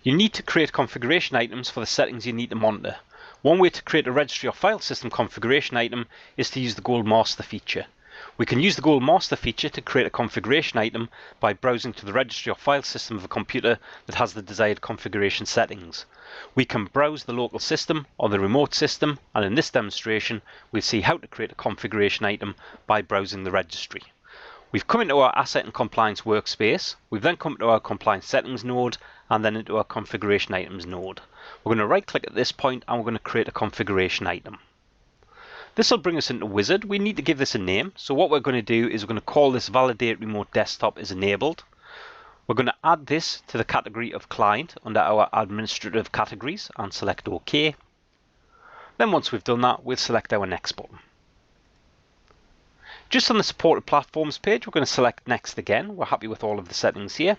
You need to create configuration items for the settings you need to monitor. One way to create a registry or file system configuration item is to use the Gold Master feature. We can use the Gold Master feature to create a configuration item by browsing to the registry or file system of a computer that has the desired configuration settings. We can browse the local system or the remote system, and in this demonstration we'll see how to create a configuration item by browsing the registry. We've come into our Asset and Compliance workspace, we've then come to our Compliance Settings node, and then into our Configuration Items node. We're going to right click at this point and we're going to create a configuration item. This will bring us into Wizard. We need to give this a name, so what we're going to do is we're going to call this Validate Remote Desktop is Enabled. We're going to add this to the category of Client under our Administrative categories and select OK. Then once we've done that, we'll select our Next button. Just on the supported platforms page, we're going to select Next again. We're happy with all of the settings here.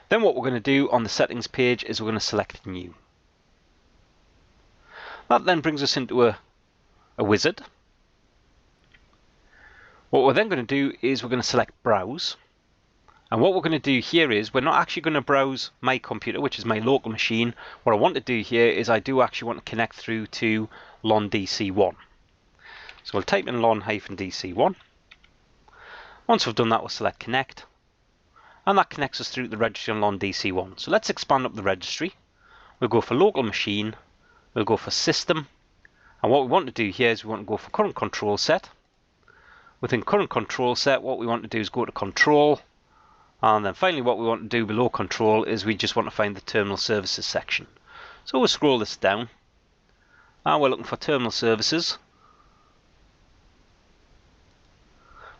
Then what we're going to do on the settings page is we're going to select New. That then brings us into a wizard. What we're then going to do is we're going to select Browse. And what we're going to do here is we're not actually going to browse my computer, which is my local machine. What I want to do here is I do actually want to connect through to LON DC1. So we'll type in LON-DC1. Once we've done that, we'll select Connect. And that connects us through the registry on LON DC1. So let's expand up the registry. We'll go for Local Machine. We'll go for System. And what we want to do here is we want to go for Current Control Set. Within Current Control Set, what we want to do is go to Control. And then finally what we want to do below Control is we just want to find the Terminal Services section. So we'll scroll this down. And we're looking for Terminal Services.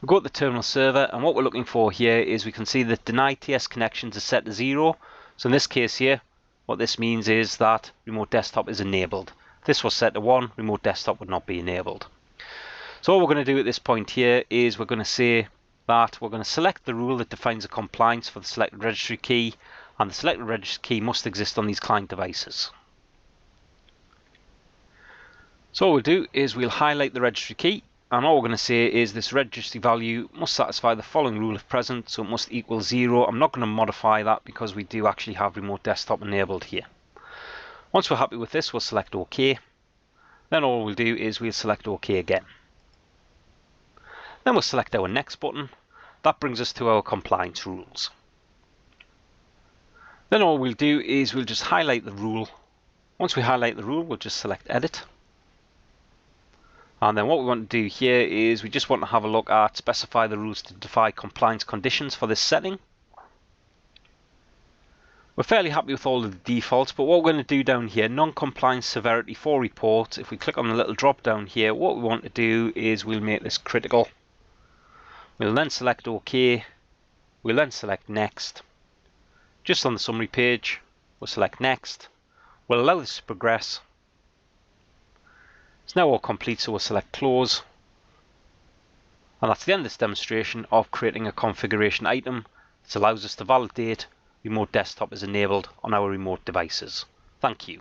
We'll go to the terminal server, and what we're looking for here is we can see that deny TS connections is set to 0. So in this case here, what this means is that remote desktop is enabled. If this was set to 1, remote desktop would not be enabled. So what we're going to do at this point here is we're going to say that we're going to select the rule that defines a compliance for the selected registry key, and the selected registry key must exist on these client devices. So what we'll do is we'll highlight the registry key. And all we're going to say is this registry value must satisfy the following rule if present, so it must equal 0. I'm not going to modify that because we do actually have remote desktop enabled here. Once we're happy with this, we'll select OK. Then all we'll do is we'll select OK again. Then we'll select our Next button. That brings us to our compliance rules. Then all we'll do is we'll just highlight the rule. Once we highlight the rule, we'll just select Edit. And then what we want to do here is we just want to have a look at specify the rules to define compliance conditions for this setting. We're fairly happy with all of the defaults, but what we're going to do down here, non-compliance severity for reports, if we click on the little drop down here, what we want to do is we'll make this critical. We'll then select OK. We'll then select Next. Just on the summary page, we'll select Next. We'll allow this to progress. It's now all complete, so we'll select Close. And that's the end of this demonstration of creating a configuration item that allows us to validate remote desktop is enabled on our remote devices. Thank you.